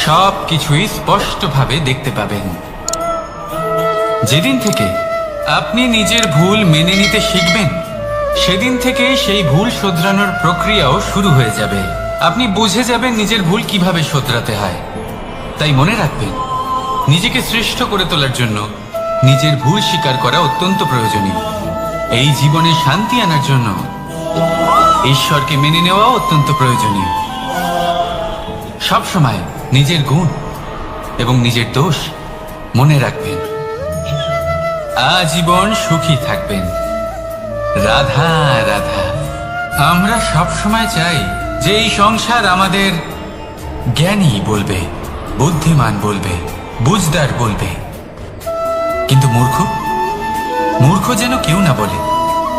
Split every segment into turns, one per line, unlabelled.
সব কিছুই স্পষ্টভাবে দেখতে পাবেন। যেদিন থেকে আপনি নিজের ভুল মেনে নিতে শিখবেন, সেদিন থেকে সেই ভুল শোধরানোর প্রক্রিয়াও শুরু হয়ে যাবে। আপনি বুঝে যাবেন নিজের ভুল কিভাবে শোধরাতে হয়। তাই মনে রাখবেন, নিজেকে শ্রেষ্ঠ করে তোলার জন্য নিজের ভুল স্বীকার করা অত্যন্ত প্রয়োজনীয়। এই জীবনে শান্তি আনার জন্য ঈশ্বরকে মেনে নেওয়া অত্যন্ত প্রয়োজনীয়। সবসময় নিজের গুণ এবং নিজের দোষ মনে রাখবেন। আজীবন সুখী থাকবেন। রাধা রাধা। আমরা সবসময় চাই যে এই সংসার আমাদের জ্ঞানী বলবে, বুদ্ধিমান বলবে, বুঝদার বলবে, কিন্তু মূর্খ যেন কেউ না বলে।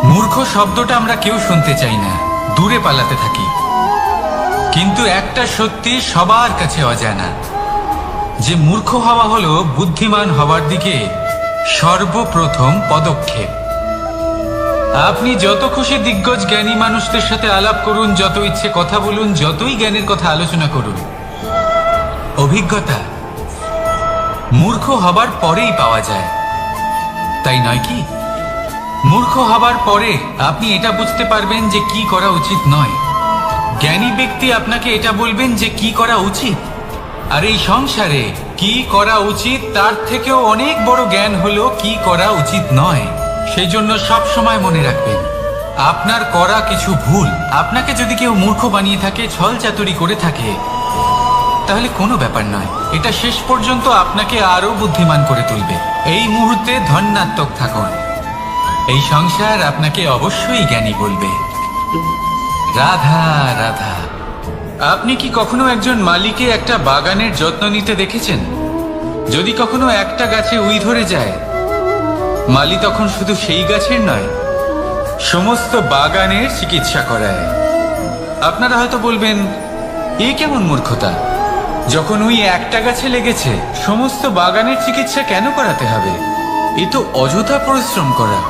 মূর্খ শব্দটা আমরা কেউ শুনতে চাই না, দূরে পালাতে থাকি। কিন্তু একটা সত্যি সবার কাছে অজানা, যে মূর্খ হওয়া হলো বুদ্ধিমান হওয়ার দিকে সর্বপ্রথম পদক্ষেপ। আপনি যত খুশি দিগ্গজ জ্ঞানী মানুষদের সাথে আলাপ করুন, যত ইচ্ছে কথা বলুন, যতই জ্ঞানের কথা আলোচনা করুন, অভিজ্ঞতা মূর্খ হবার পরেই পাওয়া যায়, তাই নয় কি? মূর্খ হবার পরে আপনি এটা বুঝতে পারবেন যে কি করা উচিত নয়। জ্ঞানী ব্যক্তি আপনাকে এটা বলবেন যে কি করা উচিত। আর এই সংসারে কি করা উচিত তার থেকেও অনেক বড় জ্ঞান হলো কি করা উচিত নয়। সেই জন্য সব সময় মনে রাখবেন, আপনার করা কিছু ভুল আপনাকে যদি কেউ মূর্খ বানিয়ে থাকে, ছল চাতুরি করে থাকে, তাহলে কোনো ব্যাপার নয়। এটা শেষ পর্যন্ত আপনাকে আরো বুদ্ধিমান করে তুলবে। এই মুহূর্তে ধন্যাত্মক থাকুন। এই সংসার আপনাকে অবশ্যই জ্ঞানী বলবে। রাধা রাধা। আপনি কি কখনো একজন মালিকে একটা বাগানের যত্ন নিতে দেখেছেন? যদি কখনো একটা গাছে উই ধরে যায়, মালি তখন শুধু সেই গাছের নয়, সমস্ত বাগানের চিকিৎসা করায়। আপনারা হয়তো বলবেন, এ কেমন মূর্খতা? যখন উই একটা গাছে লেগেছে, সমস্ত বাগানের চিকিৎসা কেন করাতে হবে? এ তো অযথা পরিশ্রম করা।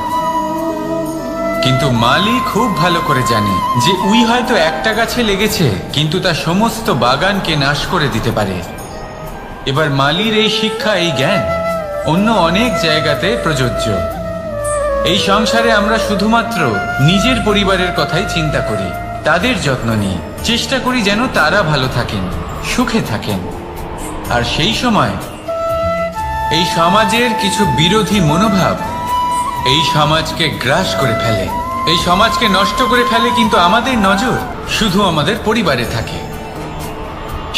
কিন্তু মালি খুব ভালো করে জানে যে উই হয়তো একটা গাছে লেগেছে, কিন্তু তা সমস্ত বাগানকে নাশ করে দিতে পারে। এবার মালির এই শিক্ষা, এই জ্ঞান অন্য অনেক জায়গাতে প্রযোজ্য। এই সংসারে আমরা শুধুমাত্র নিজের পরিবারের কথাই চিন্তা করি, তাদের যত্ন নিই, চেষ্টা করি যেন তারা ভালো থাকেন, সুখে থাকেন। আর সেই সময় এই সমাজের কিছু বিরোধী মনোভাব এই সমাজকে গ্রাস করে ফেলে, এই সমাজকে নষ্ট করে ফেলে। কিন্তু আমাদের নজর শুধু আমাদের পরিবারে থাকে।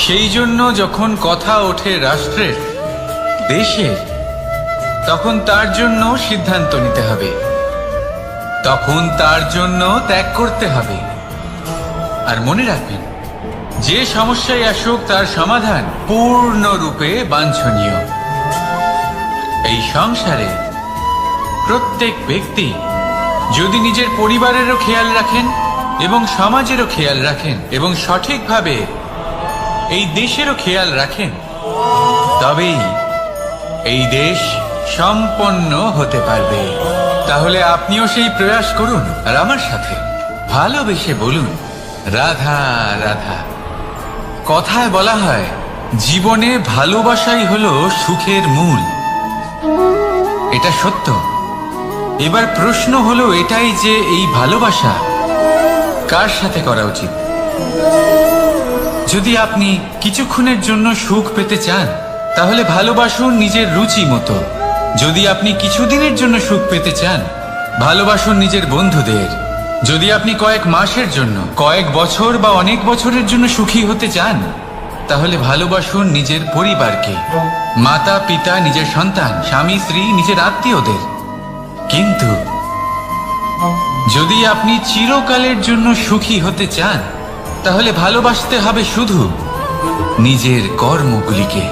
সেই জন্য যখন কথা ওঠে রাষ্ট্রের, দেশের, তখন তার জন্য সিদ্ধান্ত নিতে হবে, তখন তার জন্য ত্যাগ করতে হবে। আর মনে রাখবেন, যে সমস্যায় আসুক তার সমাধান পূর্ণরূপে বাঞ্ছনীয়। এই সংসারে প্রত্যেক ব্যক্তি যদি নিজের পরিবারেরও খেয়াল রাখেন এবং সমাজেরও খেয়াল রাখেন এবং সঠিকভাবে এই দেশেরও খেয়াল রাখেন, তবেই এই দেশ সম্পন্ন হতে পারবে। তাহলে আপনিও সেই প্রয়াস করুন আর আমার সাথে ভালোবেসে বলুন, রাধা রাধা। কথায় বলা হয়, জীবনে ভালোবাসাই হলো সুখের মূল। এটা সত্য। এবার প্রশ্ন হলো এটাই যে এই ভালোবাসা কার সাথে করা উচিত। যদি আপনি কিছুক্ষণের জন্য সুখ পেতে চান, তাহলে ভালোবাসুন নিজের রুচি মতো। যদি আপনি কিছুদিনের জন্য সুখ পেতে চান, ভালোবাসুন নিজের বন্ধুদের। যদি আপনি কয়েক মাসের জন্য, কয়েক বছর বা অনেক বছরের জন্য সুখী হতে চান, তাহলে ভালোবাসুন নিজের পরিবারকে, মাতা পিতা, নিজের সন্তান, স্বামী স্ত্রী, নিজের আত্মীয়দের। কিন্তু যদি আপনি চিরকালের জন্য সুখী হতে চান, তাহলে ভালোবাসতে হবে শুধু নিজের কর্মগুলিকে।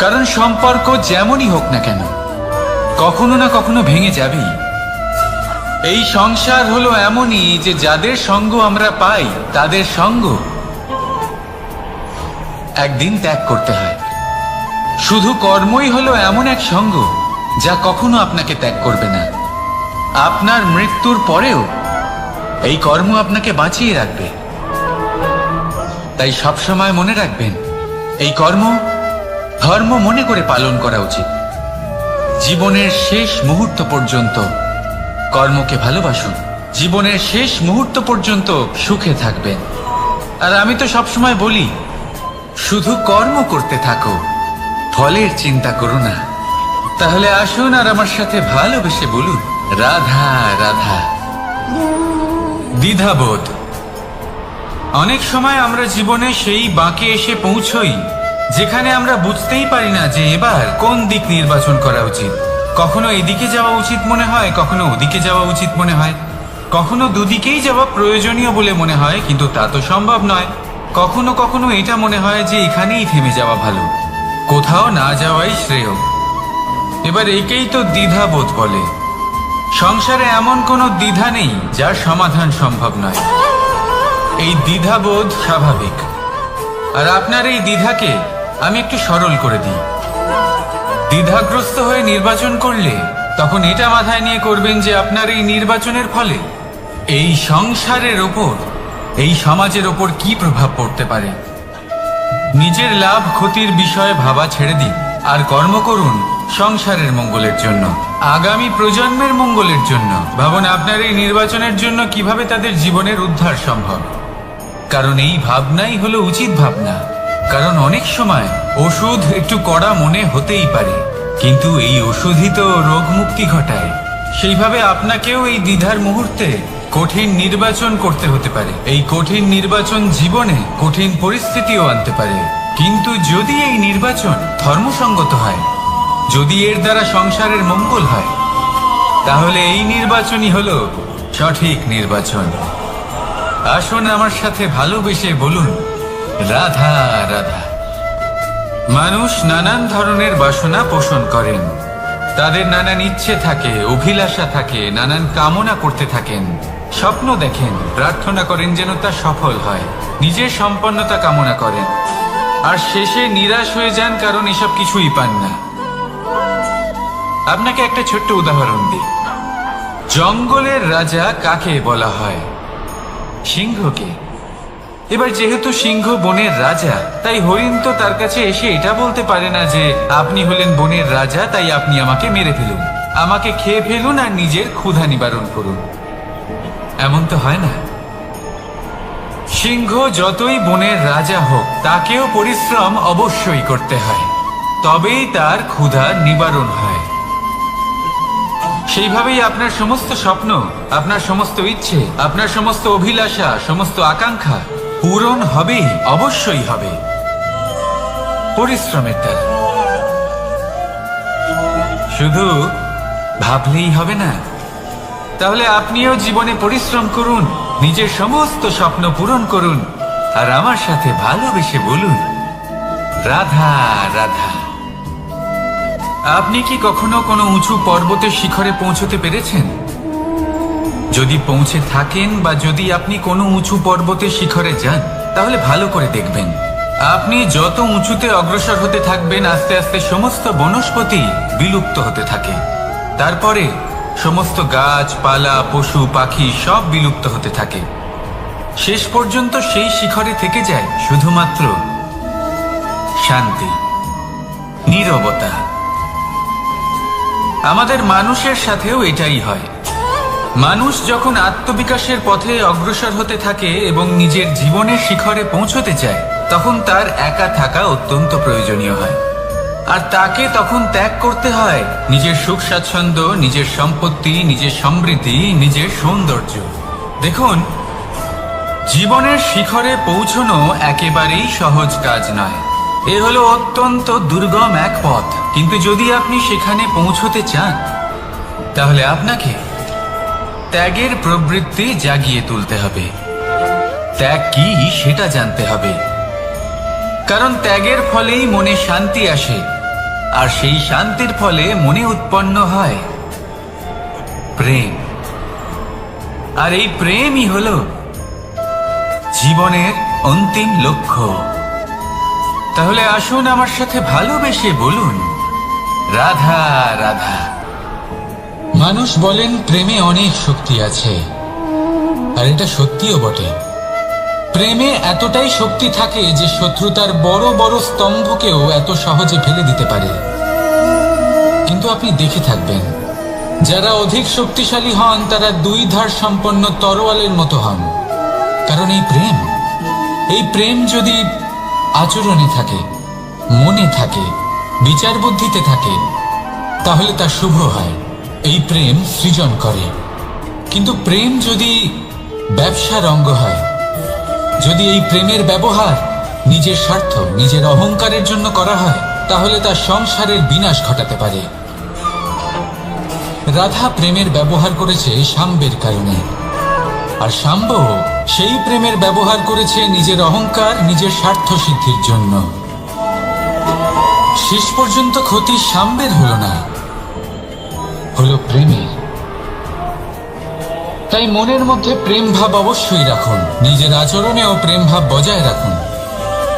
কারণ সম্পর্ক যেমনই হোক না কেন, কখনো না কখনো ভেঙে যাবেই। এই সংসার হলো এমনই যে যাদের সঙ্গ আমরা পাই, তাদের সঙ্গ একদিন ত্যাগ করতে হয়। শুধু কর্মই হলো এমন এক সঙ্গ যা কখনো আপনাকে ত্যাগ করবে না। আপনার মৃত্যুর পরেও এই কর্ম আপনাকে বাঁচিয়ে রাখবে। তাই সবসময় মনে রাখবেন, এই কর্ম ধর্ম মনে করে পালন করা উচিত। জীবনের শেষ মুহূর্ত পর্যন্ত কর্মকে ভালোবাসুন। জীবনের শেষ মুহূর্ত পর্যন্ত সুখে থাকবেন। আর আমি তো সবসময় বলি, শুধু কর্ম করতে থাকো, ফলের চিন্তা করো না। তাহলে আসুন আর আমার সাথে ভালোবেসে বলুন, রাধা রাধা। দ্বিধাবোধ। অনেক সময় আমরা জীবনে সেই বাঁকে এসে পৌঁছই যেখানে আমরা বুঝতেই পারি না যে এবার কোন দিক নির্বাচন করা উচিত। কখনো এদিকে যাওয়া উচিত মনে হয়, কখনো ওদিকে যাওয়া উচিত মনে হয়, কখনো দুদিকেই যাওয়া প্রয়োজনীয় বলে মনে হয়, কিন্তু তা তো সম্ভব নয়। কখনো কখনো এটা মনে হয় যে এখানেই থেমে যাওয়া ভালো, কোথাও না যাওয়াই শ্রেয়। এবার একেই তো দ্বিধাবোধ বলে। সংসারে এমন কোনো দ্বিধা নেই যার সমাধান সম্ভব নয়। এই দ্বিধাবোধ স্বাভাবিক। আর আপনার এই দ্বিধাকে আমি একটু সরল করে দিই। দ্বিধাগ্রস্ত হয়ে নির্বাচন করলে তখন এটা মাথায় নিয়ে করবেন যে আপনার এই নির্বাচনের ফলে এই সংসারের ওপর, এই সমাজের ওপর কি প্রভাব পড়তে পারে। নিজের লাভ ক্ষতির বিষয়ে ভাবা ছেড়ে দিন আর কর্ম করুন সংসারের মঙ্গলের জন্য, আগামী প্রজন্মের মঙ্গলের জন্য। ভাবুন আপনার এই নির্বাচনের জন্য কিভাবে তাদের জীবনের উদ্ধার সম্ভব। কারণ এই ভাবনাই হলো উচিত ভাবনা। কারণ অনেক সময় ওষুধ একটু কড়া মনে হতেই পারে, কিন্তু এই ওষুধই তো রোগ মুক্তি ঘটায়। সেইভাবে আপনাকেও এই দ্বিধার মুহূর্তে কঠিন নির্বাচন করতে হতে পারে। এই কঠিন নির্বাচন জীবনে কঠিন পরিস্থিতিও আনতে পারে, কিন্তু যদি এই নির্বাচন ধর্মসঙ্গত হয়, যদি এর দ্বারা সংসারের মঙ্গল হয়, তাহলে এই নির্বাচনই হলো সঠিক নির্বাচন। আসুন আমার সাথে ভালোবেসে বলুন, রাধা রাধা। মানুষ নানান ধরনের বাসনা পোষণ করেন। তাদের নানান ইচ্ছে থাকে, অভিলাষা থাকে, নানান কামনা করতে থাকেন, স্বপ্ন দেখেন, প্রার্থনা করেন যেন তা সফল হয়, নিজের সম্পন্নতা কামনা করেন, আর শেষে নিরাশ হয়ে যান কারণ এসব কিছুই পান না। আপনাকে একটা ছোট্ট উদাহরণ দিই। জঙ্গলের রাজা কাকে বলা হয়? সিংহকে। এবার যেহেতু সিংহ বনের রাজা, তাই হরিণ তো তার কাছে এসে এটা বলতে পারে না যে আপনি হলেন বনের রাজা, তাই আপনি আমাকে মেরে ফেলুন, আমাকে খেয়ে ফেলুন আর নিজের ক্ষুধা নিবারণ করুন। এমন তো হয় না। সিংহ যতই বনের রাজা হোক, তাকেও পরিশ্রম অবশ্যই করতে হয়, তবেই তার ক্ষুধা নিবারণ হয়। সেইভাবেই আপনার সমস্ত স্বপ্ন, আপনার সমস্ত ইচ্ছে, আপনার সমস্ত অভিলাষা, সমস্ত আকাঙ্ক্ষা পূরণ হবেই, অবশ্যই হবে, পরিশ্রমের দ্বারা। শুধু ভাবলেই হবে না। তাহলে আপনিও জীবনে পরিশ্রম করুন, নিজের সমস্ত স্বপ্ন পূরণ করুন, আর আমার সাথে ভালোবেসে বলুন, রাধা রাধা। আপনি কি কখনো কোনো উঁচু পর্বতের শিখরে পৌঁছতে পেরেছেন? যদি পৌঁছে থাকেন বা যদি আপনি কোনো উঁচু পর্বতের শিখরে যান, তাহলে ভালো করে দেখবেন, আপনি যত উঁচুতে অগ্রসর হতে থাকবেন, আস্তে আস্তে সমস্ত বনস্পতি বিলুপ্ত হতে থাকে। তারপরে সমস্ত গাছপালা, পশু পাখি সব বিলুপ্ত হতে থাকে। শেষ পর্যন্ত সেই শিখরে থেকে যায় শুধুমাত্র শান্তি, নীরবতা। আমাদের মানুষের সাথেও এটাই হয়। মানুষ যখন আত্মবিকাশের পথে অগ্রসর হতে থাকে এবং নিজের জীবনের শিখরে পৌঁছতে চায়, তখন তার একা থাকা অত্যন্ত প্রয়োজনীয় হয়। আর তাকে তখন ত্যাগ করতে হয় নিজের সুখ স্বাচ্ছন্দ্য, নিজের সম্পত্তি, নিজের সমৃদ্ধি, নিজের সৌন্দর্য। দেখুন, জীবনের শিখরে পৌঁছনো একেবারেই সহজ কাজ নয়। এ হলো অত্যন্ত দুর্গম এক পথ। কিন্তু যদি আপনি সেখানে পৌঁছতে চান, তাহলে আপনাকে ত্যাগের প্রবৃত্তি জাগিয়ে তুলতে হবে। ত্যাগ কি সেটা জানতে হবে, কারণ ত্যাগের ফলেই মনে শান্তি আসে, আর সেই শান্তির ফলে মনে উৎপন্ন হয় প্রেম। আর এই প্রেমই হলো জীবনের অন্তিম লক্ষ্য। তাহলে আসুন আমার সাথে ভালোবেসে বলুন, রাধা রাধা। মানুষ বলেন প্রেমে অনেক শক্তি আছে, আর এটা সত্যিও বটে। প্রেমে এতটাই শক্তি থাকে যে শত্রুতার বড় বড় স্তম্ভকেও এত সহজে ফেলে দিতে পারে। কিন্তু আপনি দেখে থাকবেন, যারা অধিক শক্তিশালী হন তারা দুই ধার সম্পন্ন তরোয়ালের মতো হন। কারণ এই প্রেম যদি আচরণে থাকে, মনে থাকে, বিচার বুদ্ধিতে থাকে, তাহলে তা শুভ হয়। এই প্রেম সৃজন করে। কিন্তু প্রেম যদি ব্যবসার অঙ্গ হয়, যদি এই প্রেমের ব্যবহার নিজের স্বার্থ, নিজের অহংকারের জন্য করা হয়, তাহলে তা সংসারের বিনাশ ঘটাতে পারে। রাধা প্রেমের ব্যবহার করেছে শাম্বের কারণে, আর শাম্ব সেই প্রেমের ব্যবহার করেছে নিজের অহংকার, নিজের স্বার্থ সিদ্ধির জন্য। শেষ পর্যন্ত ক্ষতি শাম্বের হলো না, হলো প্রেমের। তাই মনের মধ্যে প্রেম ভাব অবশ্যই রাখুন, নিজের আচরণেও প্রেম ভাব বজায় রাখুন,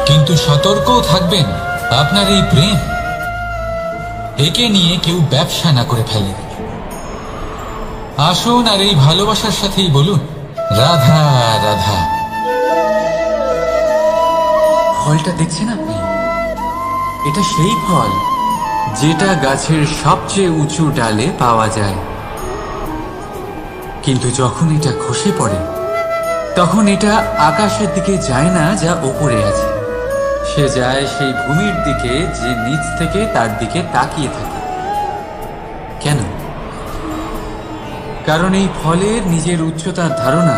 কিন্তু সতর্কও থাকবেন আপনার এই প্রেম একে নিয়ে কেউ ব্যবসা না করে ফেলে। আসুন আর এই ভালোবাসার সাথেই বলুন, রাধা রাধা।
ফলটা দেখছেন আপনি? এটা সেই ফল যেটা গাছের সবচেয়ে উঁচু ডালে পাওয়া যায়, কিন্তু যখন এটা খসে পড়ে তখন এটা আকাশের দিকে যায় না যা ওপরে আছে, সে যায় সেই ভূমির দিকে যে নিচ থেকে তার দিকে তাকিয়ে থাকে। কেন? কারণ এই ফলের নিজের উচ্চতার ধারণা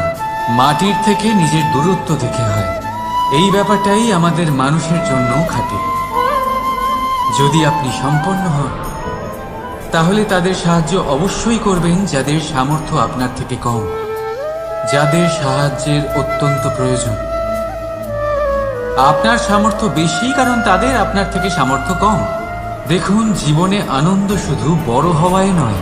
মাটির থেকে নিজের দূরত্ব থেকে হয়। এই ব্যাপারটাই আমাদের মানুষের জন্য খাটে। যদি আপনি সম্পন্ন হন, তাহলে তাদের সাহায্য অবশ্যই করবেন যাদের সামর্থ্য আপনার থেকে কম, যাদের সাহায্যের অত্যন্ত প্রয়োজন। আপনার সামর্থ্য বেশি কারণ তাদের আপনার থেকে সামর্থ্য কম। দেখুন, জীবনে আনন্দ শুধু বড় হওয়ায় নয়,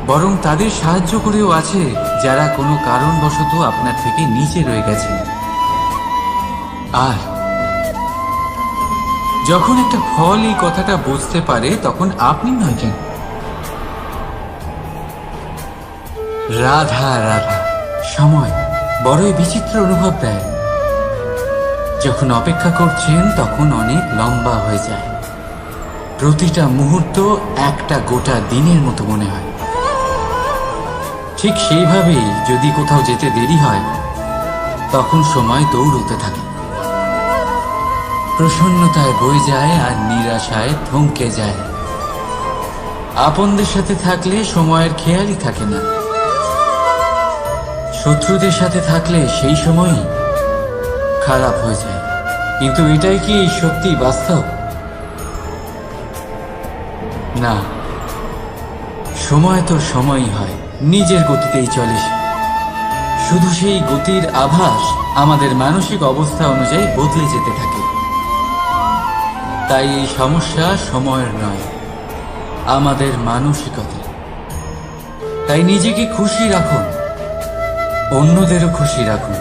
বরং তাদের সাহায্য করেও আছে যারা কোনো কারণবশত আপনার থেকে নিচে রয়ে গেছে। আর যখন একটা ফল এই কথাটা বুঝতে পারে, তখন আপনি নয় কেন, রাধা রাধা। সময় বড়ই বিচিত্র অনুভব দেয়। যখন অপেক্ষা করছেন তখন অনেক লম্বা হয়ে যায়। প্রতিটা মুহূর্ত একটা গোটা দিনের মতো মনে হয়। ঠিক সেইভাবেই যদি কোথাও যেতে দেরি হয়, তখন সময় দৌড়তে থাকে, প্রসন্নতায় বয়ে যায় আর নিরাশায় থমকে যায়। আপনদের সাথে থাকলে সময়ের খেয়ালই থাকে না, শত্রুদের সাথে থাকলে সেই সময়ই খারাপ হয়ে যায়। কিন্তু এটাই কি সত্যি বাস্তব? না, সময় তো সময়ই হয়, নিজের গতিতেই চলে। শুধু সেই গতির আভাস আমাদের মানসিক অবস্থা অনুযায়ী বদলে যেতে থাকে। তাই এই সমস্যা সময়ের নয়, আমাদের মানসিকতা। তাই নিজেকে খুশি রাখুন, অন্যদেরও খুশি রাখুন।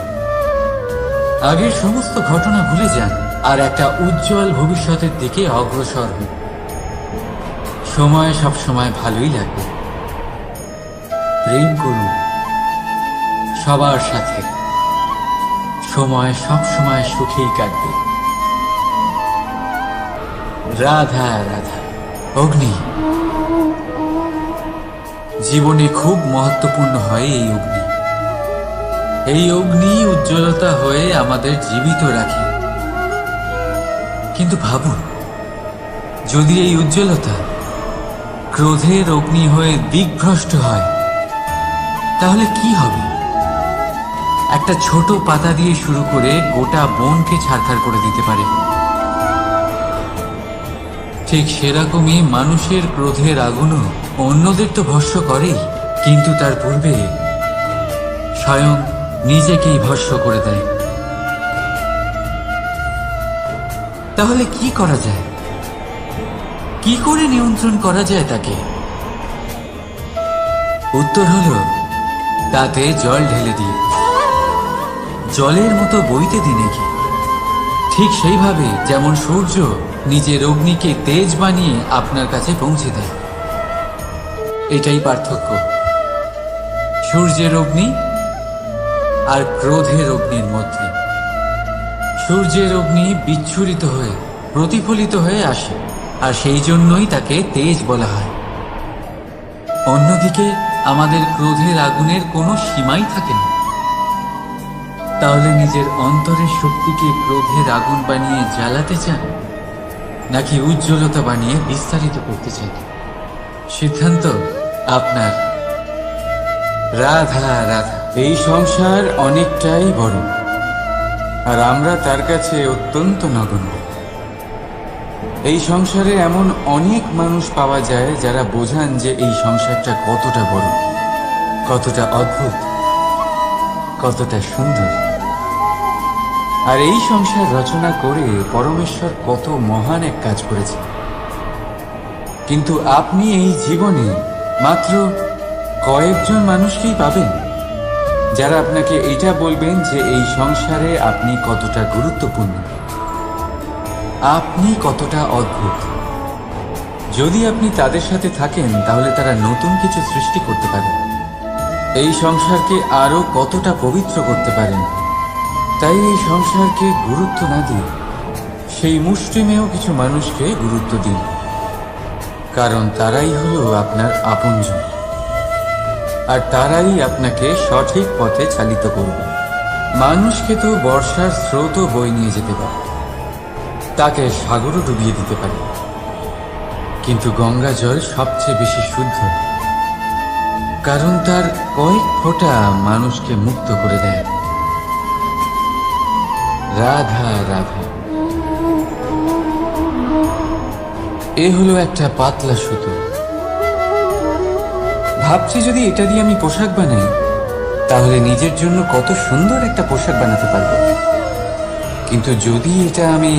আগের সমস্ত ঘটনা ভুলে যান আর একটা উজ্জ্বল ভবিষ্যতের দিকে অগ্রসর হন। সময় সব সময় ভালোই লাগবে। প্রেম করুন সবার সাথে, সময় সব সময় সুখেই কাটবে। রাধা রাধা। অগ্নি জীবনে খুব মহত্বপূর্ণ হয়। এই অগ্নি উজ্জ্বলতা হয়ে আমাদের জীবিত রাখে। কিন্তু ভাবুন, যদি এই উজ্জ্বলতা ক্রোধের অগ্নি হয়ে দিকভ্রষ্ট হয়, তাহলে কি হবে? একটা ছোট পাতা দিয়ে শুরু করে গোটা বনকে ছারখার করে দিতে পারে। ঠিক সেরকমই মানুষের ক্রোধের আগুনও অন্যদের তো ভস্ম করেই, কিন্তু তার পূর্বে স্বয়ং নিজেকেই ভস্ম করে দেয়। তাহলে কি করা যায়? কি করে নিয়ন্ত্রণ করা যায় তাকে? উত্তর হলো, তাতে জল ঢেলে দিন, জলের মতো বইতে দিন একে। ঠিক সেইভাবে যেমন সূর্য নিজের অগ্নিকে তেজ বানিয়ে আপনার কাছে পৌঁছে দেয়। এটাই পার্থক্য, সূর্যের অগ্নি আর ক্রোধের অগ্নির মধ্যে। সূর্যের অগ্নি বিচ্ছুরিত হয়ে প্রতিফলিত হয়ে আসে, আর সেই জন্যই তাকে তেজ বলা হয়। অন্যদিকে আমাদের ক্রোধের আগুনের কোনো সীমাই থাকে না। তাহলে নিজের অন্তরের শক্তিকে ক্রোধের আগুন বানিয়ে জ্বালাতে চান, নাকি উজ্জ্বলতা বানিয়ে বিস্তারিত করতে চান? সিদ্ধান্ত আপনার। রাধা রাধা। এই সংসার অনেকটাই বড়, আর আমরা তার কাছে অত্যন্ত নগণ্য। এই সংসারে এমন অনেক মানুষ পাওয়া যায় যারা বোঝান যে এই সংসারটা কতটা বড়, কতটা অদ্ভুত, কতটা সুন্দর। আর এই সংসার রচনা করে পরমেশ্বর কত মহান এক কাজ করেছে। কিন্তু আপনি এই জীবনে মাত্র কয়েকজন মানুষকেই পাবেন যারা আপনাকে এটা বলবেন যে এই সংসারে আপনি কতটা গুরুত্বপূর্ণ, আপনি কতটা অদ্ভুত। যদি আপনি তাদের সাথে থাকেন তাহলে তারা নতুন কিছু সৃষ্টি করতে পারেন, এই সংসারকে আরো কতটা পবিত্র করতে পারেন। তাই এই সংসারকে গুরুত্ব না দিয়ে সেই মুষ্টিমেয় কিছু মানুষকে গুরুত্ব দিন, কারণ তারাই হলো আপনার আপনজন, আর তারাই আপনাকে সঠিক পথে চালিত করবে। মানুষকে তো বর্ষার স্রোতও বয়ে নিয়ে যেতে পারে, তাকে সাগরও ডুবিয়ে দিতে পারে, কিন্তু গঙ্গা জল সবচেয়ে বেশি শুদ্ধ, কারণ তার কয়েক ফোঁটা মানুষকে মুক্ত করে দেয়। রাধা রাধা। এ হলো একটা পাতলা সুতো। ভাবছি যদি এটা দিয়ে আমি পোশাক বানাই তাহলে নিজের জন্য কত সুন্দর একটা পোশাক বানাতে পারবো। কিন্তু যদি এটা আমি,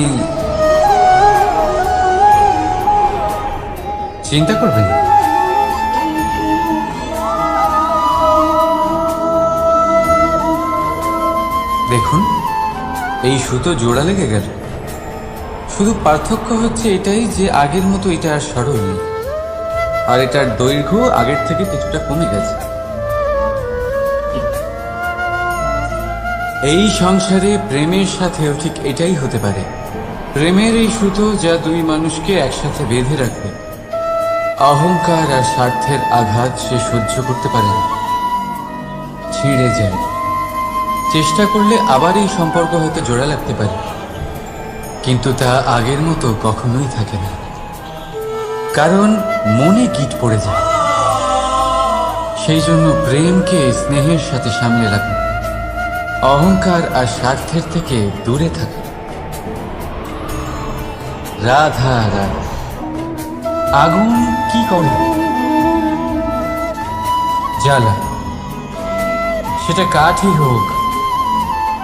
চিন্তা করবেন, দেখুন এই সুতো জোড়া লেগে গেল। শুধু পার্থক্য হচ্ছে এটাই যে আগের মতো এটা আর সরল নেই, আর এটার দৈর্ঘ্য আগের থেকে কিছুটা কমে গেছে। এই সংসারে প্রেমের সাথেও ঠিক এটাই হতে পারে। প্রেমের এই সুতো যা দুই মানুষকে একসাথে বেঁধে রাখবে। অহংকার আর স্বার্থের আঘাত সে সহ্য করতে পারে না, ছিঁড়ে যায়। চেষ্টা করলে আবার এই সম্পর্ক হয়তো জোড়া লাগতে পারে, কিন্তু তা আগের মতো কখনোই থাকে না, কারণ মনে গিট পড়ে যায়। সেই জন্য প্রেমকে স্নেহের সাথে সামলে রাখুন, অহংকার আর স্বার্থের থেকে দূরে থাকুন। রাধা রাধা। আগুন কি করে? জ্বালা, সেটা কাঠই হোক,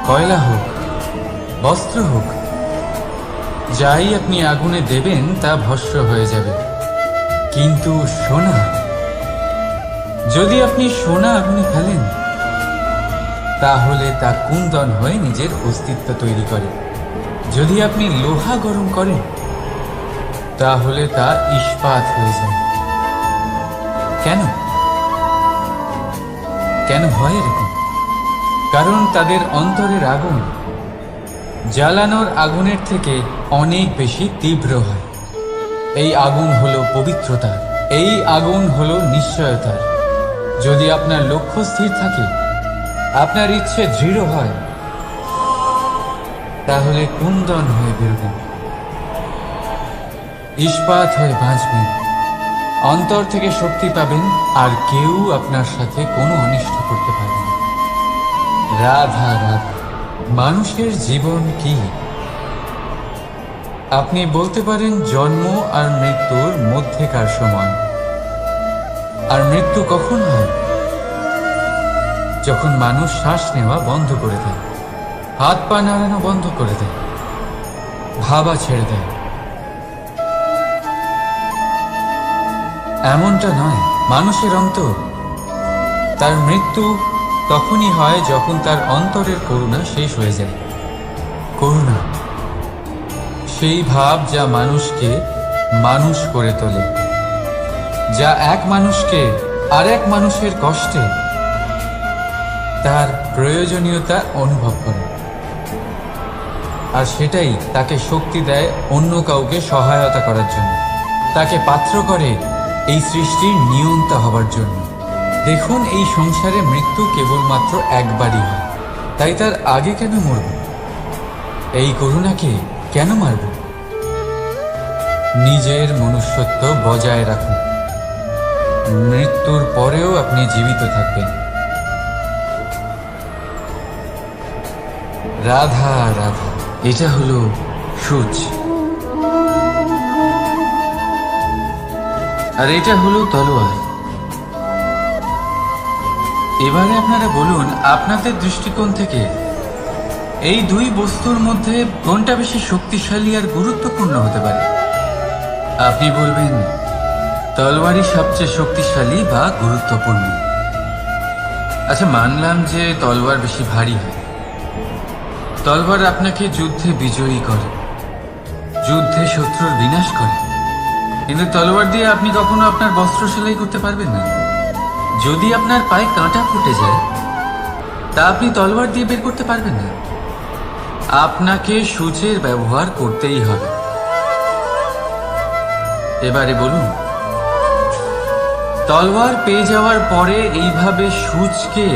কয়লা হোক, বস্ত্র হোক, যাই আপনি আগুনে দেবেন তা ভস্ম হয়ে যাবে। কিন্তু সোনা, যদি আপনি সোনা আগুনে ফেলেন তাহলে তা কুন্দন হয়ে নিজের অস্তিত্ব তৈরি করে। যদি আপনি লোহা গরম করেন তাহলে তা ইস্পাত হয়ে যায়। কেন কেন হয় এরকম? কারণ তাদের অন্তরের আগুন জ্বালানোর আগুনের থেকে অনেক বেশি তীব্র হয়। এই আগুন হলো পবিত্রতার, এই আগুন হলো নিশ্চয়তার। যদি আপনার লক্ষ্য স্থির থাকে, আপনার ইচ্ছে দৃঢ় হয়, তাহলে কুন্দন হয়ে বেরোবেন, ইস্পাত হয়ে বাঁচবেন, অন্তর থেকে শক্তি পাবেন, আর কেউ আপনার সাথে কোনো অনিষ্ট করতে পারবে না। রাধা রাধা। মানুষের জীবন কি? আপনি বলতে পারেন জন্ম আর মৃত্যুর মধ্যেকার সময়। আর মৃত্যু কখন হয়? যখন মানুষ শ্বাস নেওয়া বন্ধ করে দেয়, হাত পা নাড়ানো বন্ধ করে দেয়, ভাবা ছেড়ে দেয়। এমনটা নয়, মানুষের অন্তর, তার মৃত্যু তখনই হয় যখন তার অন্তরের করুণা শেষ হয়ে যায়। করুণা, সেই ভাব যা মানুষকে মানুষ করে তোলে, যা এক মানুষকে আরেক মানুষের কষ্টে তার প্রয়োজনীয়তা অনুভব করে, আর সেটাই তাকে শক্তি দেয় অন্য কাউকে সহায়তা করার জন্য, তাকে পাত্র করে এই সৃষ্টির নিয়ন্তা হবার জন্য। দেখুন, এই সংসারে মৃত্যু কেবলমাত্র একবারই হয়, তাই তার আগে কেন মরব? এই করুণাকে কেন মারব? নিজের মনুষ্যত্ব বজায় রাখুন, মৃত্যুর পরেও আপনি জীবিত থাকবেন। রাধা রাধা। এটা হলো সূর্য, আর এটা হলো তলোয়ার। এবারে আপনারা বলুন, আপনাদের দৃষ্টিকোণ থেকে এই দুই বস্তুর মধ্যে কোনটা বেশি শক্তিশালী আর গুরুত্বপূর্ণ হতে পারে? আপনি বলবেন তলোয়ারই সবচেয়ে শক্তিশালী বা গুরুত্বপূর্ণ। আচ্ছা, মানলাম যে তলোয়ার বেশি ভারী হয়। তলোয়ার আপনাকে যুদ্ধে বিজয়ী করে, যুদ্ধে শত্রুর বিনাশ করে, কিন্তু তলোয়ার দিয়ে আপনি কখনো আপনার বস্ত্র সেলাই করতে পারবেন না। যদি আপনার পায়ে কাঁটা ফুটে যায়, তা আপনি তলোয়ার দিয়ে বের করতে পারবেন না। আপনাকে সূচের ব্যবহার করতেই হবে। এবারে বলুন, তলোয়ার পেয়ে যাওয়ার পরে এইভাবে সূচকে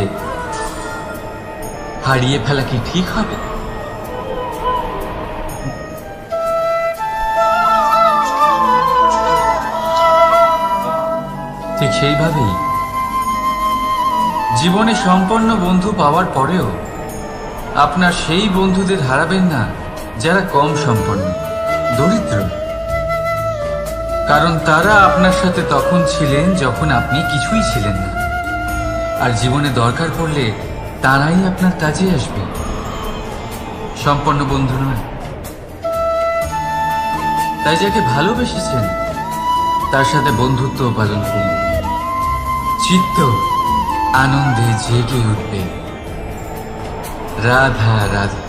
হারিয়ে ফেলা কি ঠিক হবে? ঠিক সেইভাবেই জীবনে সম্পন্ন বন্ধু পাওয়ার পরেও আপনার সেই বন্ধুদের হারাবেন না যারা কম সম্পন্ন, দরিদ্র। কারণ তারা আপনার সাথে তখন ছিলেন যখন আপনি কিছুই ছিলেন না, আর জীবনে দরকার পড়লে তারাই আপনার কাজে আসবে, সম্পন্ন বন্ধু নয়। তাই যাকে ভালোবেসেছেন তার সাথে বন্ধুত্ব পালন করুন, চিত্ত আনন্দে জেগে উঠবে। রাধা রাধা।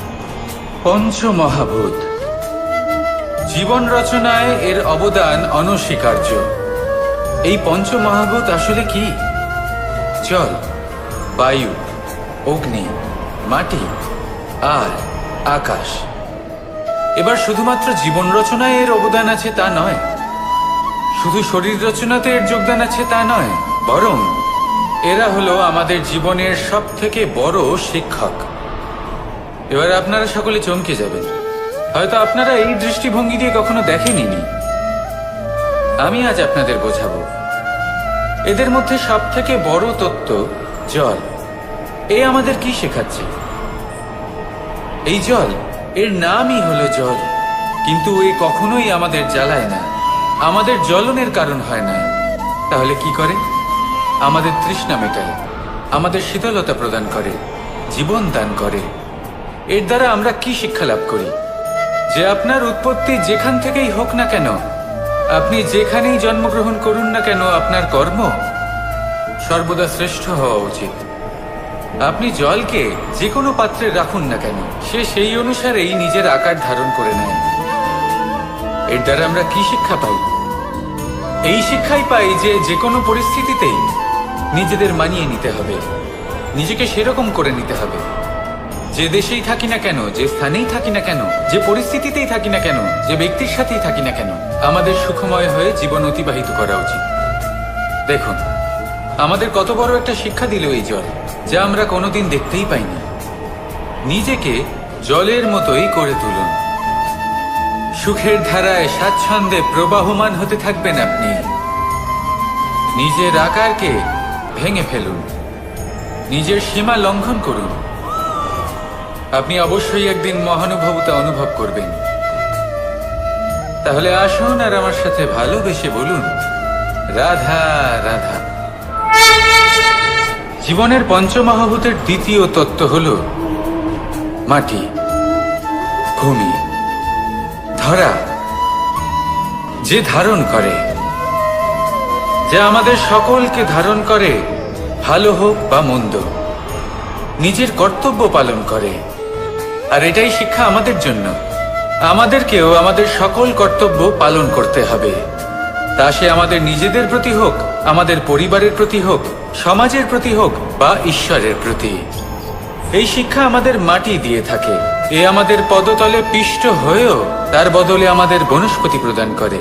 পঞ্চমহাভূত জীবন রচনায় এর অবদান অনস্বীকার্য। এই পঞ্চমহাভূত আসলে কি? জল, বায়ু, অগ্নি, মাটি আর আকাশ। এবার শুধুমাত্র জীবন রচনায় এর অবদান আছে তা নয়, শুধু শরীর রচনাতে এর যোগদান আছে তা নয়, বরং এরা হলো আমাদের জীবনের সব থেকে বড় শিক্ষক। এবার আপনারা সকলে চমকে যাবেন, হয়তো আপনারা এই দৃষ্টিভঙ্গি দিয়ে কখনো দেখেননি। আমি আজ আপনাদের বোঝাবো। এদের মধ্যে সব থেকে বড় তত্ত্ব জল। এ আমাদের কি শেখাচ্ছে? এই জল, এর নামই হলো জল, কিন্তু এ কখনোই আমাদের জ্বালায় না, আমাদের জ্বলনের কারণ হয় না। তাহলে কি করে? আমাদের তৃষ্ণা মেটায়, আমাদের শীতলতা প্রদান করে, জীবন দান করে। এর দ্বারা আমরা কি শিক্ষা লাভ করি? যে আপনার উৎপত্তি যেখান থেকেই হোক না কেন, আপনি যেখানেই জন্মগ্রহণ করুন না কেন, আপনার কর্ম সর্বদা শ্রেষ্ঠ হওয়া উচিত। আপনি জলকে যে কোনো পাত্রে রাখুন না কেন, সে সেই অনুসারেই নিজের আকার ধারণ করে নেয়। এর দ্বারা আমরা কি শিক্ষা পাই? এই শিক্ষাই পাই যে যে কোনো পরিস্থিতিতেই নিজেদের মানিয়ে নিতে হবে, নিজেকে সেরকম করে নিতে হবে। যে দেশেই থাকি না কেন, যে স্থানেই থাকি না কেন, যে পরিস্থিতিতেই থাকি না কেন, যে ব্যক্তির সাথেই থাকি না কেন, আমাদের সুখময় হয়ে জীবন অতিবাহিত করা উচিত। দেখুন, আমাদের কত বড় একটা শিক্ষা দিল এই জল, যা আমরা কোনোদিন দেখতেই পাইনি। নিজেকে জলের মতোই করে তুলুন, সুখের ধারায় স্বাচ্ছন্দ্যে প্রবাহমান হতে থাকবেন আপনি। নিজের আকারকে ভেঙে ফেলুন, নিজের সীমা লঙ্ঘন করুন। আপনি অবশ্যই একদিন মহানুভবতা অনুভব করবেন। তাহলে আসুন আর আমার সাথে ভালোবেসে বলুন, রাধা রাধা। জীবনের পঞ্চমহাভূতের দ্বিতীয় তত্ত্ব হল মাটি, ভূমি, ধরা, যে ধারণ করে, যা আমাদের সকলকে ধারণ করে, ভালো হোক বা মন্দ, নিজের কর্তব্য পালন করে। আর এটাই শিক্ষা আমাদের জন্য। আমাদেরকেও আমাদের সকল কর্তব্য পালন করতে হবে, তা সে আমাদের নিজেদের প্রতি হোক, আমাদের পরিবারের প্রতি হোক, সমাজের প্রতি হোক বা ঈশ্বরের প্রতি। এই শিক্ষা আমাদের মাটি দিয়ে থাকে। এ আমাদের পদতলে পিষ্ট হয়েও তার বদলে আমাদের বনস্পতি প্রদান করে।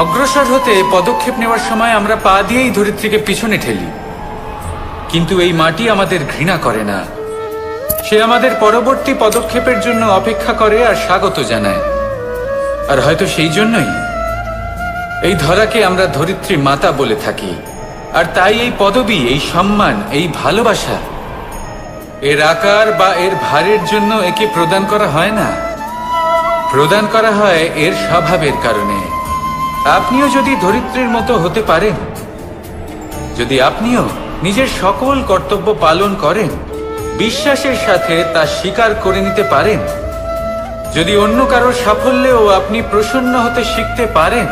অগ্রসর হতে পদক্ষেপ নেওয়ার সময় আমরা পা দিয়েই ধরিত্রীকে পিছনে ঠেলি, কিন্তু এই মাটি আমাদের ঘৃণা করে না। সে আমাদের পরবর্তী পদক্ষেপের জন্য অপেক্ষা করে আর স্বাগত জানায়। আর হয়তো সেই জন্যই এই ধরাকে আমরা ধরিত্রী মাতা বলে থাকি। আর তাই এই পদবি, এই সম্মান, এই ভালোবাসা এর আকার বা এর ভারের জন্য একে প্রদান করা হয় না, প্রদান করা হয় এর স্বভাবের কারণে। আপনিও যদি ধরিত্রীর মতো হতে পারেন, যদি আপনিও নিজের সকল কর্তব্য পালন করেন, বিশ্বাসের সাথে তা স্বীকার করে নিতে পারেন, যদি অন্য কারোর সাফল্যেও আপনি প্রসন্ন হতে শিখতে পারেন,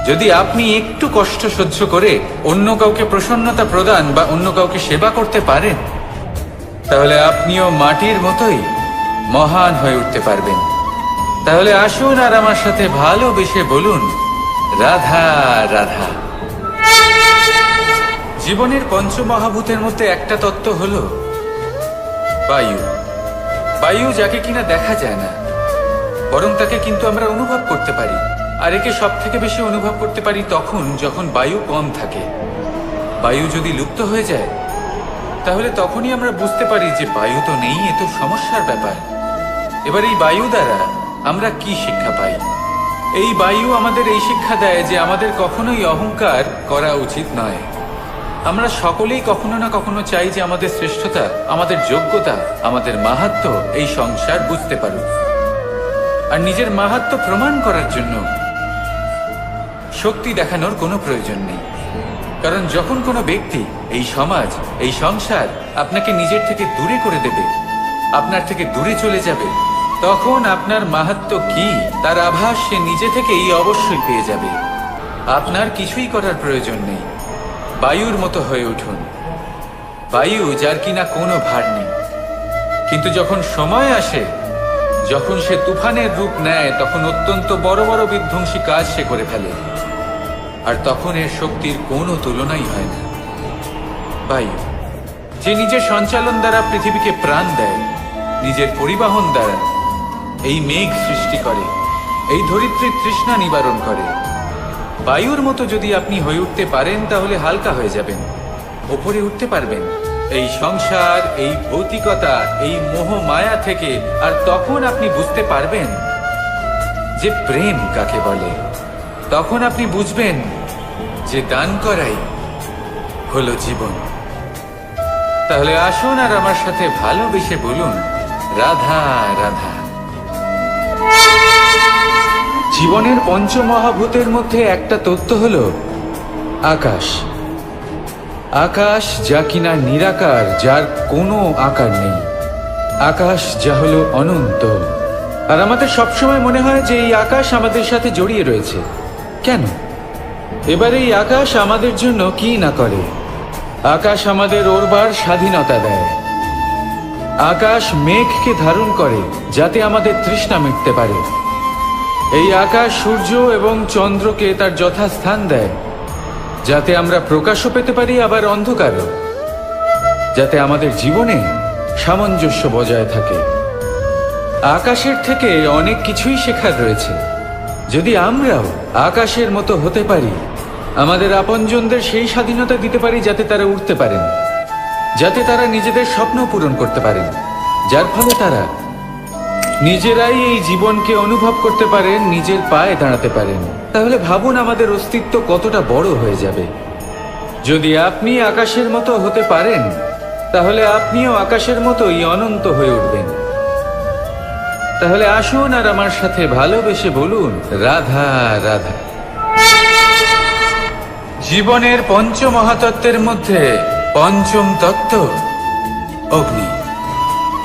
যদি আপনি একটু কষ্ট সহ্য করে অন্য কাউকে প্রসন্নতা প্রদান বা অন্য কাউকে সেবা করতে পারেন, তাহলে আপনিও মাটির মতোই মহান হয়ে উঠতে পারবেন। তাহলে আসুন আর আমার সাথে ভালোবেসে বলুন, রাধা রাধা। জীবনের পঞ্চমহাভূতের মধ্যে একটা তত্ত্ব হলো বায়ু। বায়ু যাকে কিনা দেখা যায় না, বরং তাকে কিন্তু আমরা অনুভব করতে পারি। আর একে সব থেকে বেশি অনুভব করতে পারি তখন যখন বায়ু কম থাকে। বায়ু যদি লুপ্ত হয়ে যায়, তাহলে তখনই আমরা বুঝতে পারি যে বায়ু তো নেই, এ তো সমস্যার ব্যাপার। এবার এই বায়ু দ্বারা আমরা কি শিক্ষা পাই? এই বায়ু আমাদের এই শিক্ষা দেয় যে আমাদের কখনোই অহংকার করা উচিত নয়। আমরা সকলেই কখনো না কখনো চাই যে আমাদের শ্রেষ্ঠতা, আমাদের যোগ্যতা, আমাদের মাহাত্ম্য এই সংসার বুঝতে পারুক। আর নিজের মাহাত্ম্য প্রমাণ করার জন্য শক্তি দেখানোর কোনো প্রয়োজন নেই। কারণ যখন কোনো ব্যক্তি, এই সমাজ, এই সংসার আপনাকে নিজের থেকে দূরে করে দেবে, আপনার থেকে দূরে চলে যাবে, তখন আপনার মাহাত্ম্য কি তার আভাস সে নিজে থেকেই অবশ্যই পেয়ে যাবে। আপনার কিছুই করার প্রয়োজন নেই। বায়ুর মতো হয়ে উঠুন। বায়ু যার কিনা কোনো ভার নেই, কিন্তু যখন সময় আসে, যখন সে তুফানের রূপ নেয়, তখন অত্যন্ত বড় বড় বিধ্বংসী কাজ সে করে ফেলে। আর তখন এর শক্তির কোনো তুলনাই হয় না। বায়ু যে নিজের সঞ্চালন দ্বারা পৃথিবীকে প্রাণ দেয়, নিজের পরিবহন দ্বারা এই মেঘ সৃষ্টি করে, এই ধরিত্রীর তৃষ্ণা নিবারণ করে। বায়ুর মতো যদি আপনি হয়ে উঠতে পারেন, তাহলে হালকা হয়ে যাবেন, ওপরে উঠতে পারবেন এই সংসার, এই ভৌতিকতা, এই মোহ মায়া থেকে। আর তখন আপনি বুঝতে পারবেন যে প্রেম কাকে বলে। তখন আপনি বুঝবেন যে দান করাই হলো জীবন। তাহলে আসুন আর আমার সাথে ভালোবেসে বলুন, রাধা রাধা। জীবনের পঞ্চমহাভূতের মধ্যে একটা তত্ত্ব হলো আকাশ। আকাশ যা কিনা নিরাকার, যার কোনো আকার নেই। আকাশ যা হলো অনন্ত। আর আমাদের সবসময় মনে হয় যে এই আকাশ আমাদের সাথে জড়িয়ে রয়েছে। কেন? এবার এই আকাশ আমাদের জন্য কি না করে। আকাশ আমাদের ওড়বার স্বাধীনতা দেয়। আকাশ মেঘকে ধারণ করে যাতে আমাদের তৃষ্ণা মিটতে পারে। এই আকাশ সূর্য এবং চন্দ্রকে তার যথাস্থান দেয়, যাতে আমরা প্রকাশও পেতে পারি, আবার অন্ধকারও, যাতে আমাদের জীবনে সামঞ্জস্য বজায় থাকে। আকাশের থেকে অনেক কিছুই শেখার রয়েছে। যদি আমরাও আকাশের মতো হতে পারি, আমাদের আপনজনদের সেই স্বাধীনতা দিতে পারি যাতে তারা উঠতে পারেন, যাতে তারা নিজেদের স্বপ্ন পূরণ করতে পারেন, যার ফলে তারা নিজেরাই এই জীবনকে অনুভব করতে পারেন, নিজের পায়ে দাঁড়াতে পারেন, তাহলে ভাবুন আমাদের অস্তিত্ব কতটা বড় হয়ে যাবে। যদি আপনি আকাশের মতো হতে পারেন, তাহলে আপনিও আকাশের মতোই অনন্ত হয়ে উঠবেন। তাহলে আসুন আর আমার সাথে ভালোবেসে বলুন, রাধা রাধা। জীবনের পঞ্চমহাতত্ত্বের মধ্যে পঞ্চম তত্ত্ব অগ্নি।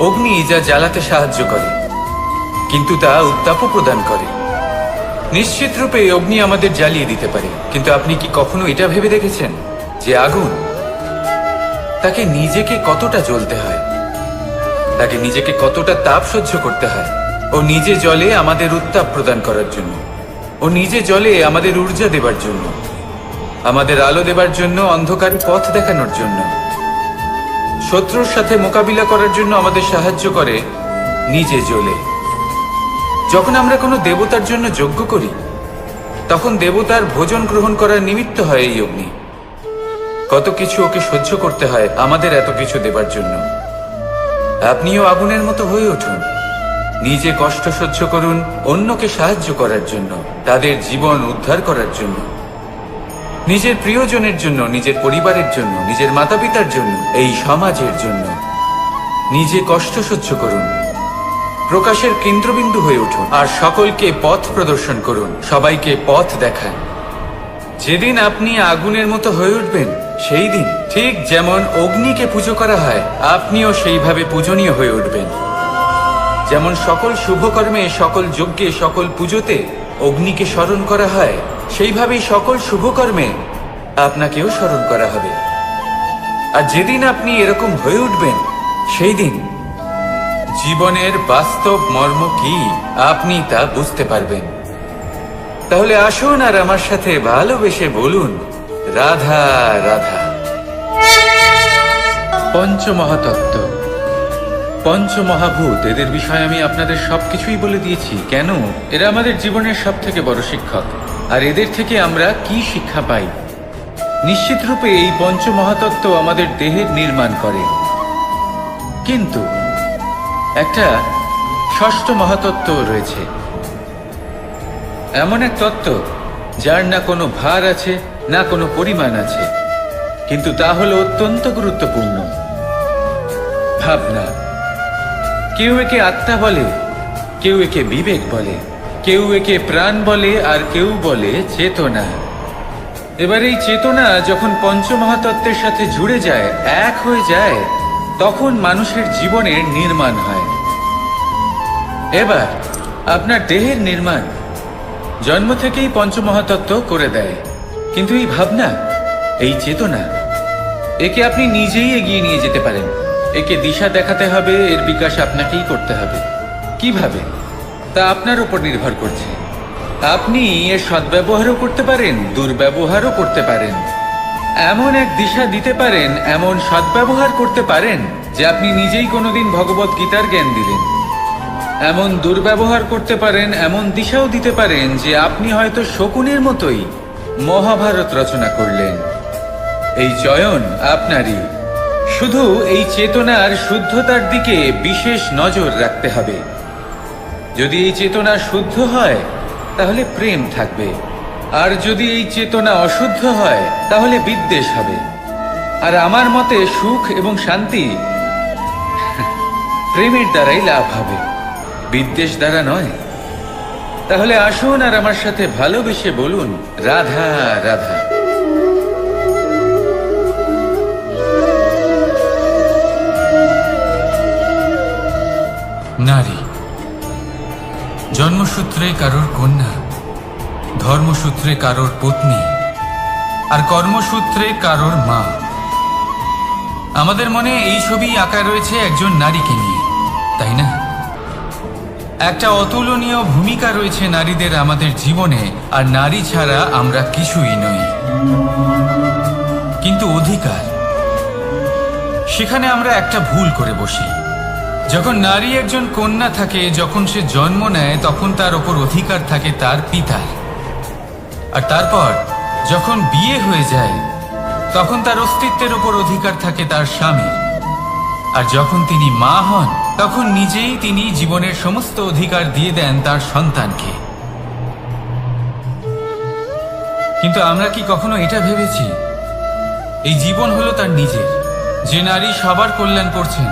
অগ্নি যা জ্বালাতে সাহায্য করে, কিন্তু তা উত্তাপও প্রদান করে। নিশ্চিত রূপে অগ্নি আমাদের জ্বালিয়ে দিতে পারে, কিন্তু আপনি কি কখনো এটা ভেবে দেখেছেন যে আগুন, তাকে নিজেকে কতটা জ্বলতে হয়, তাকে নিজেকে কতটা তাপ সহ্য করতে হয়। ও নিজে জ্বলে আমাদের উত্তাপ প্রদান করার জন্য, ও নিজে জ্বলে আমাদের ঊর্জা দেবার জন্য, আমাদের আলো দেবার জন্য, অন্ধকার পথ দেখানোর জন্য। শত্রুর সাথে মোকাবিলা করার জন্য আমাদের সাহায্য করে নিজে জ্বলে। যখন আমরা কোনো দেবতার জন্য যজ্ঞ করি তখন দেবতার ভোজন গ্রহণ করার নিমিত্ত হয় এই অগ্নি। কত কিছু ওকে সহ্য করতে হয় আমাদের এত কিছু দেবার জন্য। আপনিও আগুনের মতো হয়ে উঠুন, নিজে কষ্ট সহ্য করুন অন্যকে সাহায্য করার জন্য, তাদের জীবন উদ্ধার করার জন্য, নিজের প্রিয়জনের জন্য, নিজের পরিবারের জন্য, নিজের মাতা পিতার জন্য, এই সমাজের জন্য। নিজে কষ্ট সহ্য করুন, প্রকাশের কেন্দ্রবিন্দু হয়ে উঠুন আর সকলকে পথ প্রদর্শন করুন, সবাইকে পথ দেখান। যেদিন আপনি আগুনের মতো হয়ে উঠবেন সেই দিন ঠিক যেমন অগ্নিকে পুজো করা হয় আপনিও সেইভাবে পূজনীয় হয়ে উঠবেন। যেমন সকল শুভকর্মে, সকল যজ্ঞে, সকল পুজোতে অগ্নিকে স্মরণ করা হয়, সেইভাবেই সকল শুভকর্মে আপনাকেও স্মরণ করা হবে। আর যেদিন আপনি এরকম হয়ে উঠবেন সেই দিন জীবনের বাস্তব মর্ম কি আপনি তা বুঝতে পারবেন। তাহলে আসুন আর আমার সাথে ভালোবেসে বলুন, রাধা রাধা। পঞ্চমহাতত্ত্ব, পঞ্চমহাভূত, এদের বিষয়ে আমি আপনাদের সবকিছুই বলে দিয়েছি। কেন? এরা আমাদের জীবনের সব থেকে বড় শিক্ষক। আর এদের থেকে আমরা কি শিক্ষা পাই? নিশ্চিত রূপে এই পঞ্চমহাতত্ত্ব আমাদের দেহের নির্মাণ করে, কিন্তু একটা ষষ্ঠ মহাতত্ত্ব রয়েছে, এমন এক তত্ত্ব যার না কোনো ভার আছে না কোনো পরিমাণ আছে, কিন্তু তা হলো অত্যন্ত গুরুত্বপূর্ণ, ভাবনা। কেউ একে আত্মা বলে, কেউ একে বিবেক বলে, কেউ একে প্রাণ বলে, আর কেউ বলে চেতনা। এবার এই চেতনা যখন পঞ্চমহাতত্ত্বের সাথে জুড়ে যায়, এক হয়ে যায়, তখন মানুষের জীবনের নির্মাণ হয়। এবার আপনার দেহের নির্মাণ জন্ম থেকেই পঞ্চমহাতত্ত্ব করে দেয়, কিন্তু এই ভাবনা, এই চেতনা, একে আপনি নিজেই এগিয়ে নিয়ে যেতে পারেন। একে দিশা দেখাতে হবে, এর বিকাশ আপনাকেই করতে হবে। কিভাবে? তা আপনার উপর নির্ভর করছে। আপনি এর সদ্ব্যবহারও করতে পারেন, দুর্ব্যবহারও করতে পারেন। এমন এক দিশা দিতে পারেন, এমন সদ্ব্যবহার করতে পারেন যে আপনি নিজেই কোনোদিন ভগবত গীতার জ্ঞান দিলেন। এমন দুর্ব্যবহার করতে পারেন, এমন দিশাও দিতে পারেন যে আপনি হয়তো শকুনের মতোই মহাভারত রচনা করলেন। এই চয়ন আপনারই। শুধু এই চেতনার শুদ্ধতার দিকে বিশেষ নজর রাখতে হবে। যদি এই চেতনা শুদ্ধ হয় তাহলে প্রেম থাকবে, আর যদি এই চেতনা অশুদ্ধ হয় তাহলে বিদ্বেষ হবে। আর আমার মতে সুখ এবং শান্তি প্রেমের দ্বারাই লাভ হবে, বিদ্বেষ দ্বারা নয়। তাহলে আসুন আর আমার সাথে ভালোবেসে বলুন, রাধা রাধা। নারী জন্মসূত্রে কারোর কন্যা, ধর্মসূত্রে কারোর পত্নী, আর কর্মসূত্রে কারোর মা। আমাদের মনে এই ছবি আঁকা রয়েছে একজন নারীকে নিয়ে, তাই না? একটা অতুলনীয় ভূমিকা রয়েছে নারীদের আমাদের জীবনে, আর নারী ছাড়া আমরা কিছুই নই। কিন্তু অধিকার, সেখানে আমরা একটা ভুল করে বসি। যখন নারী একজন কন্যা থাকে, যখন সে জন্ম নেয়, তখন তার ওপর অধিকার থাকে তার পিতার। আর তারপর যখন বিয়ে হয়ে যায় তখন তার অস্তিত্বের ওপর অধিকার থাকে তার স্বামীর। আর যখন তিনি মা হন তখন নিজেই তিনি জীবনের সমস্ত অধিকার দিয়ে দেন তার সন্তানকে। কিন্তু আমরা কি কখনো এটা ভেবেছি এই জীবন হলো তার নিজের? যে নারী সবার কল্যাণ করছেন,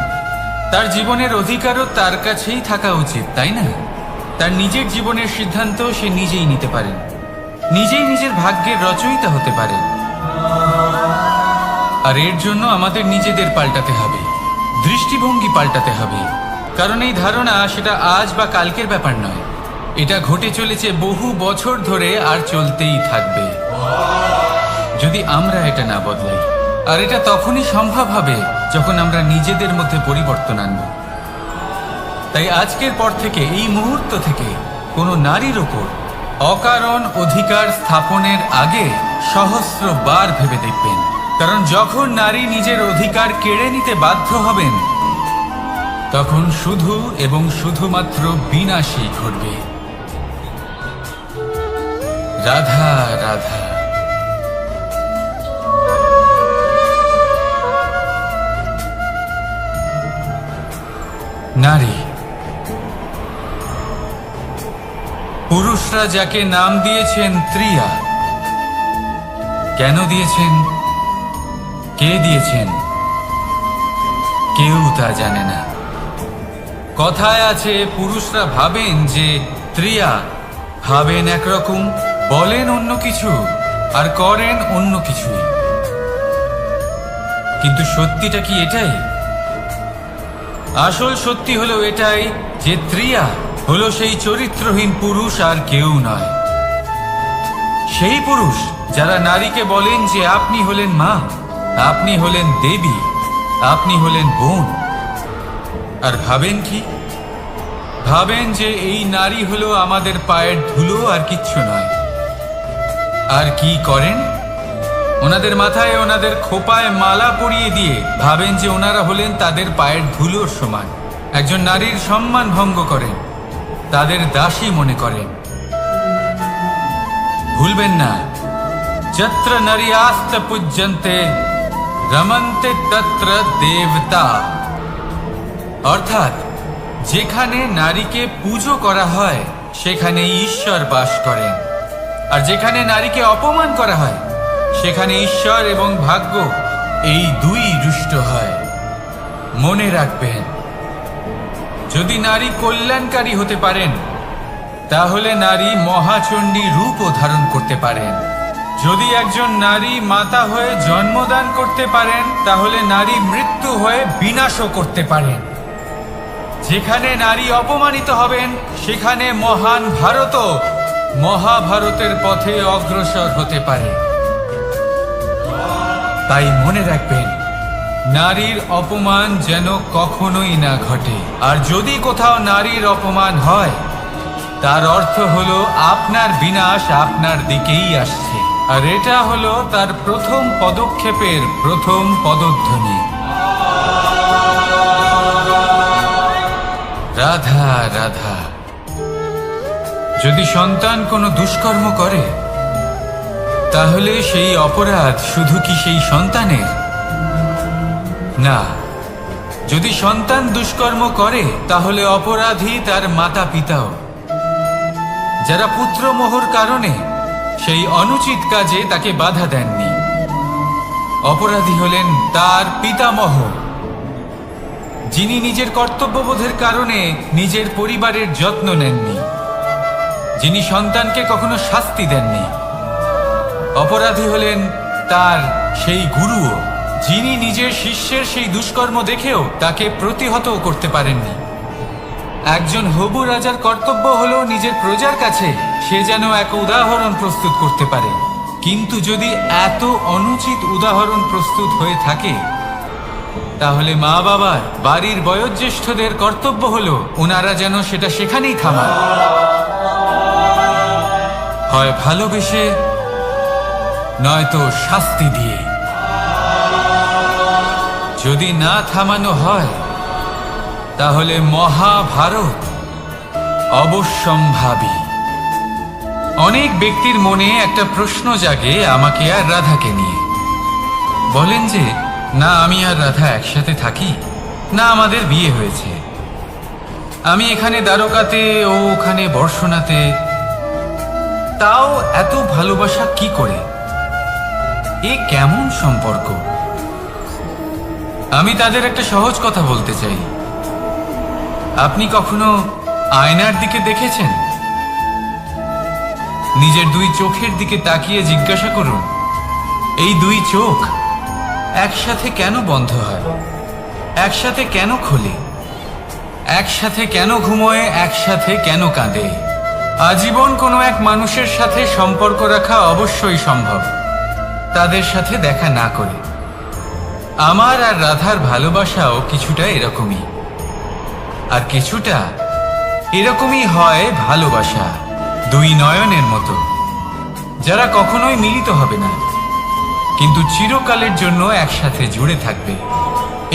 তার জীবনের অধিকারও তার কাছেই থাকা উচিত, তাই না? তার নিজের জীবনের সিদ্ধান্ত সে নিজেই নিতে পারেন, নিজেই নিজের ভাগ্যের রচয়িতা হতে পারেন। আর এর জন্য আমাদের নিজেদের পাল্টাতে হবে, দৃষ্টিভঙ্গি পাল্টাতে হবে। কারণ এই ধারণা সেটা আজ বা কালকের ব্যাপার নয়, এটা ঘটে চলেছে বহু বছর ধরে, আর চলতেই থাকবে যদি আমরা এটা না বদলাই। আর এটা তখনই সম্ভব হবে যখন আমরা নিজেদের মধ্যে পরিবর্তন আনব। তাই আজকের পর থেকে, এই মুহূর্ত থেকে কোনো নারীর ওপর অকারণ অধিকার স্থাপনের আগে সহস্রবার ভেবে দেখবেন কারণ যখন নারী নিজের অধিকার কেড়ে নিতে বাধ্য হবেন, তখন শুধু এবং শুধুমাত্র বিনাশই ঘটবে। রাধা রাধা। নারী, পুরুষরা যাকে নাম দিয়েছেন ত্রিয়া, কেন দিয়েছেন, কে দিয়েছেন, কেউ তা জানে না। কথায় আছে, পুরুষরা ভাবেন যে ত্রিয়া, ভাবেন একরকম, বলেন অন্য কিছু, আর করেন অন্য কিছুই। কিন্তু সত্যিটা কি এটাই? আসল সত্যি হলো এটাই যে ত্রিয়া হলো সেই চরিত্রহীন পুরুষ, আর কেউ নয়। সেই পুরুষ যারা নারীকে বলেন যে আপনি হলেন মা, আপনি হলেন দেবী, আপনি হলেন বোন। আর ভাবেন কি? ভাবেন যে এই নারী হলো আমাদের পায়ের ধুলো, আর কিচ্ছু নয়। আর কি করেন? ওনাদের মাথায়, ওনাদের খোপায় মালা পরিয়ে দিয়ে ভাবেন যে ওনারা হলেন তাদের পায়ের ধুলোর সমান। একজন নারীর সম্মান ভঙ্গ করেন, তাদের দাসী মনে করেন। ভুলবেন না, যত্র নারীয়াস্ত পূজ্যন্তে রমন্তে তত্র দেবতা। অর্থাৎ যেখানে নারীকে পুজো করা হয় সেখানে ঈশ্বর বাস করেন, আর যেখানে নারীকে অপমান করা হয় সেখানে ঈশ্বর এবং ভাগ্য এই দুই রুষ্ট হয়। মনে রাখবেন, যদি নারী কল্যাণকারী হতে পারেন তাহলে নারী মহাচণ্ডী রূপও ধারণ করতে পারেন। যদি একজন নারী মাতা হয়ে জন্মদান করতে পারেন তাহলে নারী মৃত্যু হয়ে বিনাশও করতে পারেন। যেখানে নারী অপমানিত হবেন সেখানে মহান ভারতও মহাভারতের পথে অগ্রসর হতে পারে। তাই মনে রাখবেন, নারীর অপমান যেন কখনোই না ঘটে। আর যদি কোথাও নারীর অপমান হয় তার অর্থ হলো আপনার বিনাশ আপনার দিকেই আসছে, আর এটা হলো তার প্রথম পদক্ষেপের প্রথম পদধ্বনি। রাধা রাধা। যদি সন্তান কোনো দুষ্কর্ম করে তাহলে সেই অপরাধ শুধু কি সেই সন্তানের? না, যদি সন্তান দুষ্কর্ম করে তাহলে অপরাধী তার মাতা পিতাও, যারা পুত্রমোহর কারণে সেই অনুচিত কাজে তাকে বাধা দেননি। অপরাধী হলেন তার পিতামহ, যিনি নিজের কর্তব্যবোধের কারণে নিজের পরিবারের যত্ন নেননি, যিনি সন্তানকে কখনো শাস্তি দেননি। অপরাধী হলেন তার সেই গুরুও, যিনি নিজের শিষ্যের সেই দুষ্কর্ম দেখেও তাকে প্রতিহত করতে পারেননি। একজন হবু রাজার কর্তব্য হলো নিজের প্রজার কাছে সে যেন এক উদাহরণ প্রস্তুত করতে পারে, কিন্তু যদি এত অনুচিত উদাহরণ প্রস্তুত হয়ে থাকে তাহলে মা বাবার, বাড়ির বয়োজ্যেষ্ঠদের কর্তব্য হলো ওনারা যেন সেটা সেখানেই থামান, হয় ভালোবেসে নয়তো শাস্তি দিয়ে। যদি না থামানো হয় তাহলে মহাভারত অবশ্যম্ভাবী। অনেক ব্যক্তির মনে একটা প্রশ্ন জাগে আমাকে আর রাধাকে নিয়ে। বলেন যে না আমি আর রাধা একসাথে থাকি, না আমাদের বিয়ে হয়েছে, আমি এখানে দ্বারকাতে, ও ওখানে বর্ষণাতে, তাও এত ভালোবাসা কি করে? এ কেমন সম্পর্ক? আমি তাদের একটা সহজ কথা বলতে চাই। আপনি কখনো আয়নার দিকে দেখেছেন? নিজের দুই চোখের দিকে তাকিয়ে জিজ্ঞাসা করুন, এই দুই চোখ একসাথে কেন বন্ধ হয়, একসাথে কেন খোলে, একসাথে কেন ঘুমোয়, একসাথে কেন কাঁদে? আজীবন কোনো এক মানুষের সাথে সম্পর্ক রাখা অবশ্যই সম্ভব, তাদের সাথে দেখা না করে। আমার আর রাধার ভালোবাসাও কিছুটা এরকমই, আর কিছুটা এরকমই হয় ভালোবাসা দুই নয়নের মতো, যারা কখনোই মিলিত হবে না কিন্তু চিরকালের জন্য একসাথে জুড়ে থাকবে।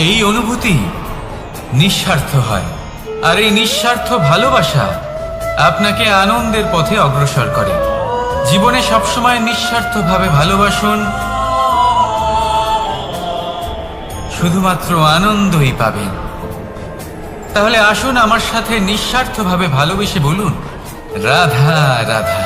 এই অনুভূতি নিঃস্বার্থ হয়, আর এই নিঃস্বার্থ ভালোবাসা আপনাকে আনন্দের পথে অগ্রসর করে। জীবনে সবসময় নিঃস্বার্থভাবে ভালোবাসুন, শুধুমাত্র আনন্দই পাবেন। তাহলে আসুন আমার সাথে নিঃস্বার্থভাবে ভালোবেসে বলুন, রাধা রাধা।